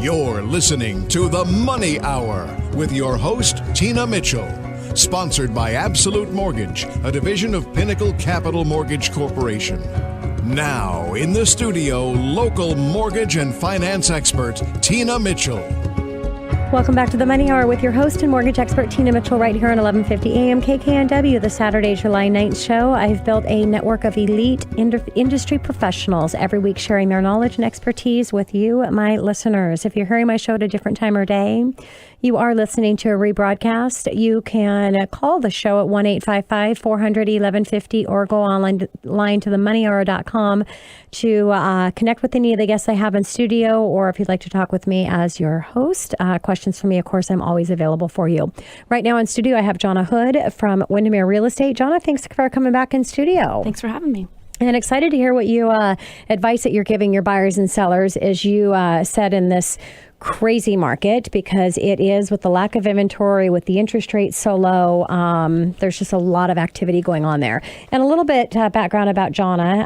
You're listening to The Money Hour with your host, Tina Mitchell. Sponsored by Absolute Mortgage, a division of Pinnacle Capital Mortgage Corporation. Now, in the studio, local mortgage and finance expert, Tina Mitchell. Welcome back to The Money Hour with your host and mortgage expert, Tina Mitchell, right here on 1150 AM KKNW, the Saturday, July 9th show. I've built a network of elite industry professionals every week sharing their knowledge and expertise with you, my listeners. If you're hearing my show at a different time or day, you are listening to a rebroadcast. You can call the show at 1-855-400-1150 or go online to themoneyhour.com to connect with any of the guests I have in studio, or if you'd like to talk with me as your host. Questions for me, of course, I'm always available for you. Right now in studio, I have Jonna Hood from Windermere Real Estate. Jonna, thanks for coming back in studio. Thanks for having me. And excited to hear what you advice that you're giving your buyers and sellers, as you said, in this crazy market, because it is, with the lack of inventory, with the interest rates so low, there's just a lot of activity going on there. And a little bit background about Jonna.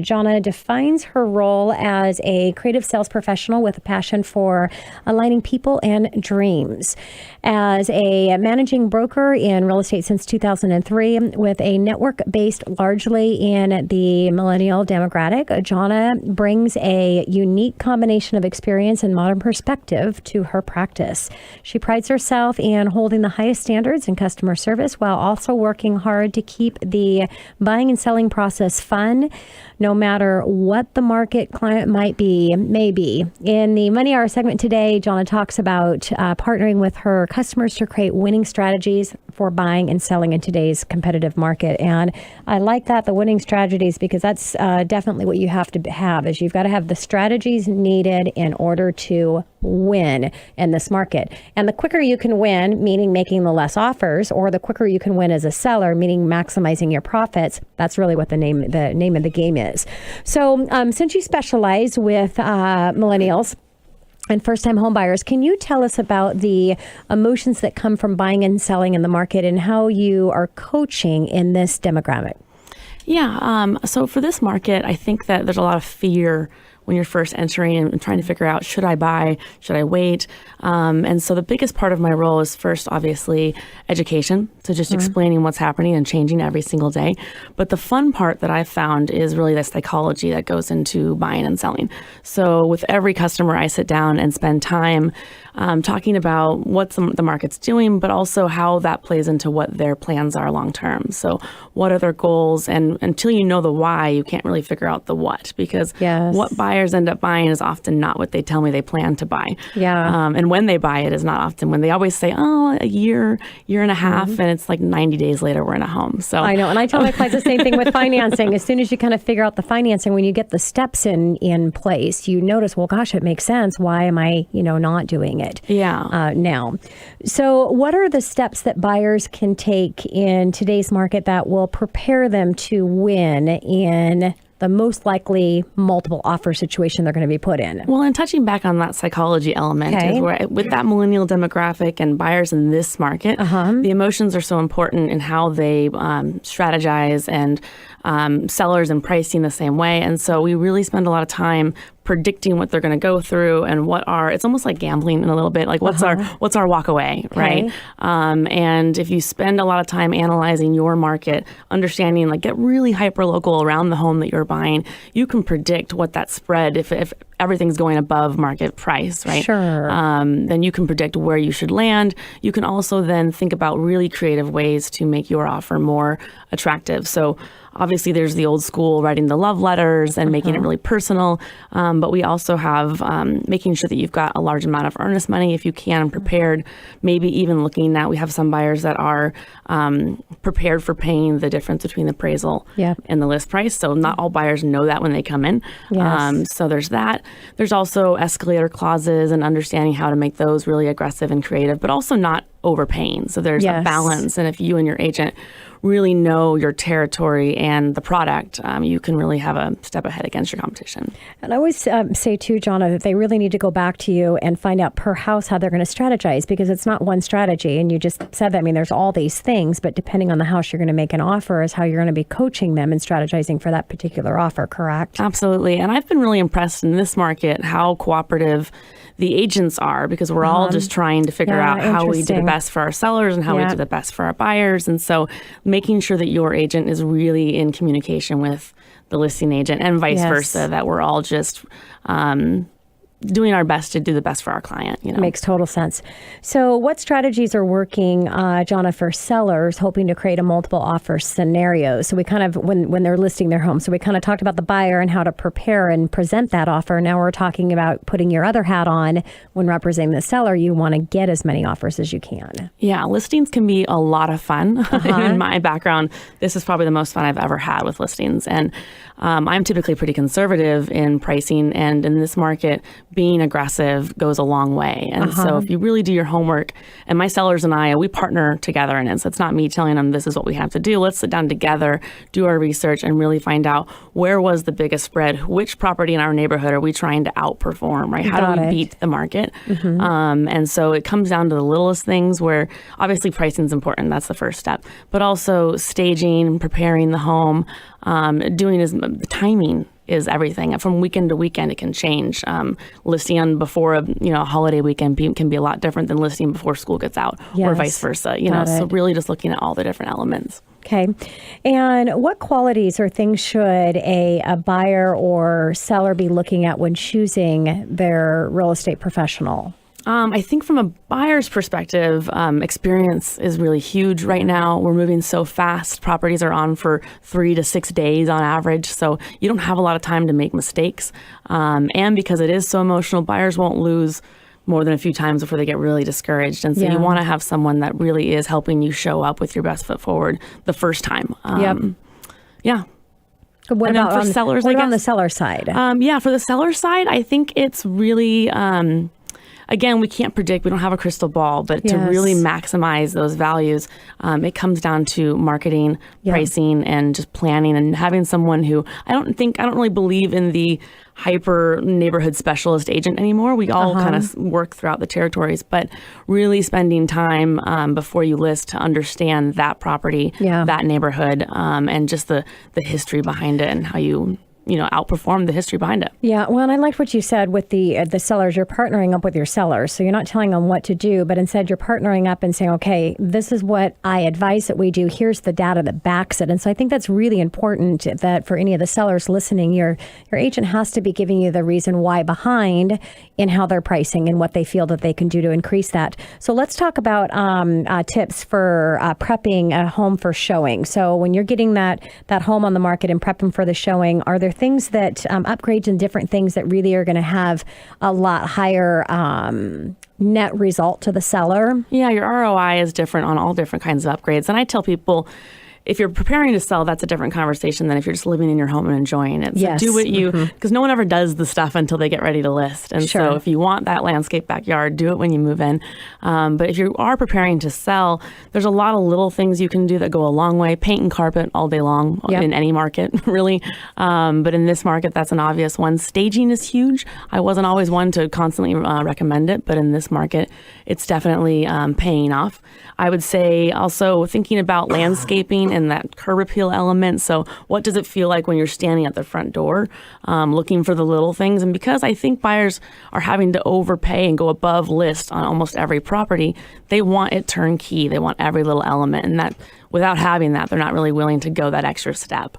Jonna defines her role as a creative sales professional with a passion for aligning people and dreams. As a managing broker in real estate since 2003, with a network based largely in the Millennial demographic, Jonna brings a unique combination of experience and modern perspective to her practice. She prides herself in holding the highest standards in customer service while also working hard to keep the buying and selling process fun, no matter what the market climate may be. In the Money Hour segment today, Jonna talks about partnering with her customers to create winning strategies for buying and selling in today's competitive market. And I like that, the winning strategies, because that's definitely what you have to have, is you've got to have the strategies needed in order to win in this market. And the quicker you can win, meaning making the less offers, or the quicker you can win as a seller, meaning maximizing your profits, that's really what the name of the game is. So since you specialize with millennials and first-time home buyers, can you tell us about the emotions that come from buying and selling in the market and how you are coaching in this demographic? Yeah. So for this market, I think that there's a lot of fear when you're first entering and trying to figure out, should I buy, should I wait? And so the biggest part of my role is first, obviously, education. So just explaining what's happening and changing every single day. But the fun part that I've found is really the psychology that goes into buying and selling. So with every customer, I sit down and spend time talking about what the market's doing, but also how that plays into what their plans are long term. So what are their goals? And until you know the why, you can't really figure out the what, because what buyers end up buying is often not what they tell me they plan to buy. And when they buy it is not often when they always say, oh, a year and a half, and it's like 90 days later we're in a home. So I know. And I tell my clients the same thing with financing. As soon as you kind of figure out the financing, when you get the steps in place, you notice, well, gosh, it makes sense. Why am I, not doing it? Now. So what are the steps that buyers can take in today's market that will prepare them to win in the most likely multiple offer situation they're going to be put in? Well, and touching back on that psychology element, is where with that millennial demographic and buyers in this market, the emotions are so important in how they strategize, and sellers and pricing the same way. And so we really spend a lot of time predicting what they're going to go through and it's almost like gambling in a little bit, like what's our walk away, right? And if you spend a lot of time analyzing your market, understanding, like get really hyper local around the home that you're buying, you can predict what that spread, if everything's going above market price, right? Then you can predict where you should land. You can also then think about really creative ways to make your offer more attractive. So obviously there's the old school writing the love letters and making it really personal. But we also have making sure that you've got a large amount of earnest money if you can, and prepared, maybe even looking at, we have some buyers that are prepared for paying the difference between the appraisal and the list price. So not all buyers know that when they come in. So there's that. There's also escalator clauses and understanding how to make those really aggressive and creative, but also not overpaying. So there's a balance. And if you and your agent really know your territory and the product, you can really have a step ahead against your competition. And I always say too, Jonna, that they really need to go back to you and find out per house how they're going to strategize, because it's not one strategy. And you just said that. I mean, there's all these things, but depending on the house you're going to make an offer is how you're going to be coaching them and strategizing for that particular offer, correct? Absolutely. And I've been really impressed in this market how cooperative the agents are, because we're all just trying to figure out how we do the best for our sellers and how we do the best for our buyers. And so making sure that your agent is really in communication with the listing agent and vice versa, that we're all just doing our best to do the best for our client. Makes total sense. So what strategies are working, Jonna, for sellers hoping to create a multiple offer scenario? So we kind of, when they're listing their home, so we kind of talked about the buyer and how to prepare and present that offer. Now we're talking about putting your other hat on when representing the seller. You want to get as many offers as you can. Yeah, listings can be a lot of fun. In my background, this is probably the most fun I've ever had with listings. And I'm typically pretty conservative in pricing, and in this market, being aggressive goes a long way. And so if you really do your homework, and my sellers and I, we partner together in it. So it's not me telling them this is what we have to do. Let's sit down together, do our research, and really find out where was the biggest spread, which property in our neighborhood are we trying to outperform, right? How do we beat the market? And so it comes down to the littlest things where obviously pricing is important. That's the first step. But also staging, preparing the home, the timing is everything. From weekend to weekend, it can change. Listing on before a holiday weekend can be a lot different than listing before school gets out, or vice versa. So really just looking at all the different elements. Okay. And what qualities or things should a buyer or seller be looking at when choosing their real estate professional? I think from a buyer's perspective, experience is really huge right now. We're moving so fast. Properties are on for 3 to 6 days on average. So you don't have a lot of time to make mistakes. And because it is so emotional, buyers won't lose more than a few times before they get really discouraged. And so you want to have someone that really is helping you show up with your best foot forward the first time. Yeah. What about on the seller side? For the seller side, I think it's really... Again, we can't predict. We don't have a crystal ball, but to really maximize those values, it comes down to marketing, pricing, and just planning, and having someone who I don't really believe in the hyper neighborhood specialist agent anymore. We all kind of work throughout the territories, but really spending time before you list to understand that property, that neighborhood, and just the history behind it and how you outperform the history behind it. Yeah, well, and I liked what you said with the sellers. You're partnering up with your sellers. So you're not telling them what to do, but instead you're partnering up and saying, okay, this is what I advise that we do. Here's the data that backs it. And so I think that's really important that for any of the sellers listening, your agent has to be giving you the reason why behind in how they're pricing and what they feel that they can do to increase that. So let's talk about tips for prepping a home for showing. So when you're getting that home on the market and prepping for the showing, are there things that upgrades and different things that really are going to have a lot higher net result to the seller? Yeah, your ROI is different on all different kinds of upgrades. And I tell people, if you're preparing to sell, that's a different conversation than if you're just living in your home and enjoying it. So do what you, because no one ever does the stuff until they get ready to list. And so if you want that landscape backyard, do it when you move in. But if you are preparing to sell, there's a lot of little things you can do that go a long way. Paint and carpet all day long in any market, really. But in this market, that's an obvious one. Staging is huge. I wasn't always one to constantly recommend it, but in this market, it's definitely paying off. I would say also thinking about landscaping and that curb appeal element. So what does it feel like when you're standing at the front door, looking for the little things? And because I think buyers are having to overpay and go above list on almost every property, they want it turnkey. They want every little element. And that without having that, they're not really willing to go that extra step.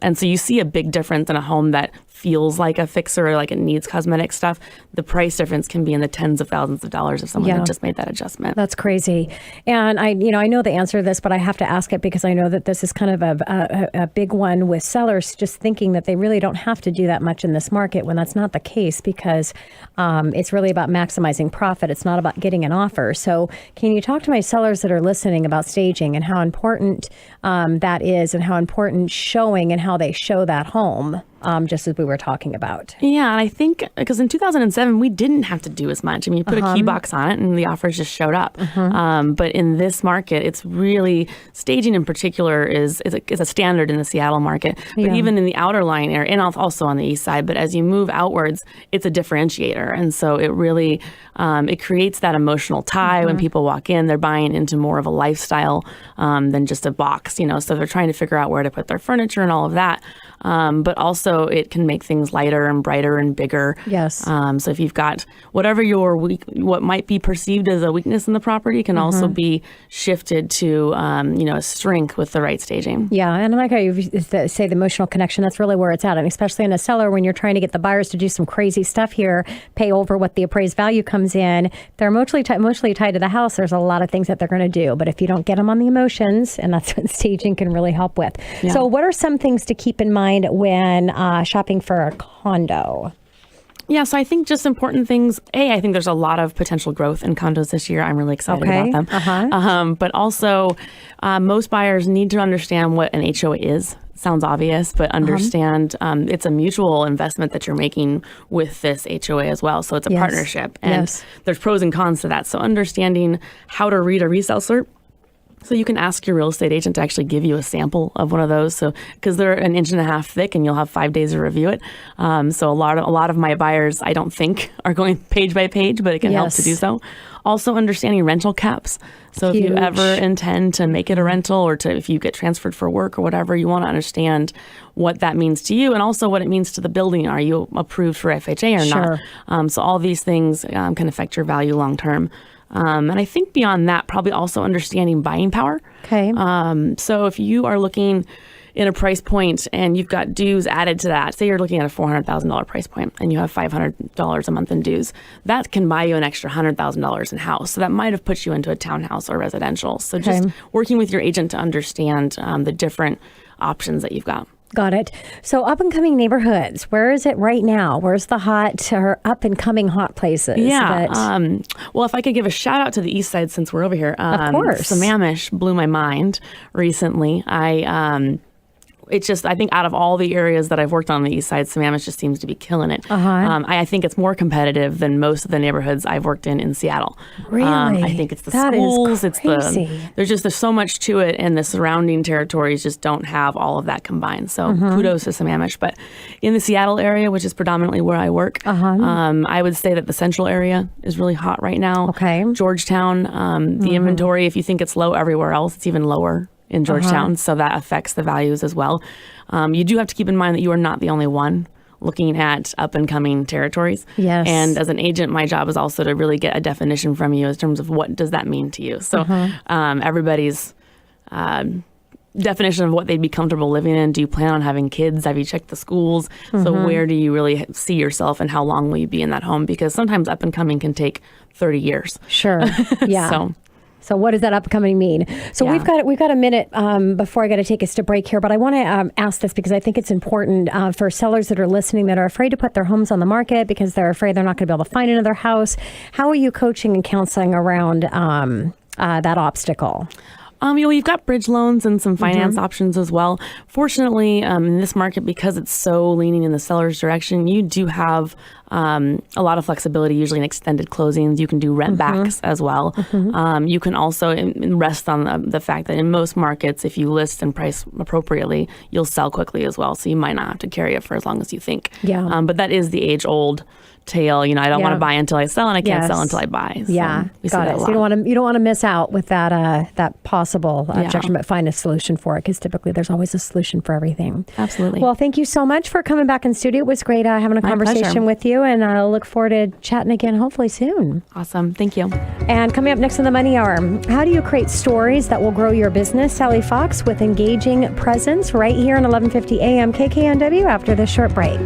And so you see a big difference in a home that feels like a fixer or like it needs cosmetic stuff. The price difference can be in the tens of thousands of dollars if someone had just made that adjustment. That's crazy. And I know the answer to this, but I have to ask it because I know that this is kind of a big one with sellers just thinking that they really don't have to do that much in this market when that's not the case, because it's really about maximizing profit. It's not about getting an offer. So can you talk to my sellers that are listening about staging and how important that is, and how important showing and how they show that home? Just as we were talking about. Yeah, and I think because in 2007, we didn't have to do as much. I mean, you put a key box on it and the offers just showed up. But in this market, it's really, staging in particular is a standard in the Seattle market. But even in the outer line area, and also on the east side, but as you move outwards, it's a differentiator. And so it really, it creates that emotional tie. When people walk in, they're buying into more of a lifestyle than just a box, so they're trying to figure out where to put their furniture and all of that. But also also it can make things lighter and brighter and bigger. Yes. So if you've got whatever what might be perceived as a weakness in the property can also be shifted to, a strength with the right staging. Yeah, and like how you say the emotional connection, that's really where it's at. And especially in a seller, when you're trying to get the buyers to do some crazy stuff here, pay over what the appraised value comes in, they're emotionally tied to the house. There's a lot of things that they're going to do. But if you don't get them on the emotions, and that's what staging can really help with. Yeah. So what are some things to keep in mind when shopping for a condo? Yeah, so I think just important things. I think there's a lot of potential growth in condos this year. I'm really excited about them. But also, most buyers need to understand what an HOA is. Sounds obvious, but understand it's a mutual investment that you're making with this HOA as well. So it's a partnership, and there's pros and cons to that. So understanding how to read a resale cert. So you can ask your real estate agent to actually give you a sample of one of those. So because they're an inch and a half thick, and you'll have 5 days to review it. So a lot of my buyers, I don't think, are going page by page, but it can help to do so. Also understanding rental caps. So if you ever intend to make it a rental, or if you get transferred for work or whatever, you want to understand what that means to you, and also what it means to the building. Are you approved for FHA or not? So all these things can affect your value long term. And I think beyond that, probably also understanding buying power. Okay. So if you are looking in a price point and you've got dues added to that, say you're looking at a $400,000 price point and you have $500 a month in dues, that can buy you an extra $100,000 in house. So that might have put you into a townhouse or residential. So just working with your agent to understand the different options that you've got. Got it. So up and coming neighborhoods, where is it right now? Where's the hot or up and coming hot places? Well, if I could give a shout out to the east side since we're over here. Of course. Sammamish blew my mind recently. I think out of all the areas that I've worked on the east side, Sammamish just seems to be killing it. I think it's more competitive than most of the neighborhoods I've worked in Seattle. Really? I think it's the schools. Is crazy. There's so much to it, and the surrounding territories just don't have all of that combined. So kudos to Sammamish. But in the Seattle area, which is predominantly where I work, I would say that the central area is really hot right now. Okay. Georgetown, the inventory, if you think it's low everywhere else, it's even lower in Georgetown, so that affects the values as well. You do have to keep in mind that you are not the only one looking at up-and-coming territories. Yes. And as an agent, my job is also to really get a definition from you in terms of what does that mean to you. So everybody's definition of what they'd be comfortable living in. Do you plan on having kids? Have you checked the schools? So where do you really see yourself, and how long will you be in that home? Because sometimes up-and-coming can take 30 years. Sure. Yeah. So what does that upcoming mean? So we've got a minute before I got to take us to break here, but I want to ask this because I think it's important for sellers that are listening that are afraid to put their homes on the market because they're afraid they're not going to be able to find another house. How are you coaching and counseling around that obstacle? You've got bridge loans and some finance options as well. Fortunately, in this market, because it's so leaning in the seller's direction, you do have a lot of flexibility, usually in extended closings. You can do rent backs as well. You can also rest on the fact that in most markets, if you list and price appropriately, you'll sell quickly as well. So you might not have to carry it for as long as you think. Yeah. But that is the age-old tale. I don't want to buy until I sell, and I can't sell until I buy. So got it. So you don't want to miss out with that possible objection, but find a solution for it, because typically there's always a solution for everything. Absolutely. Well, thank you so much for coming back in studio. It was great having a conversation with you, and I look forward to chatting again hopefully soon. Awesome. Thank you. And coming up next in the Money Hour, how do you create stories that will grow your business? Sally Fox with engaging presence right here on 1150 AM KKNW after this short break.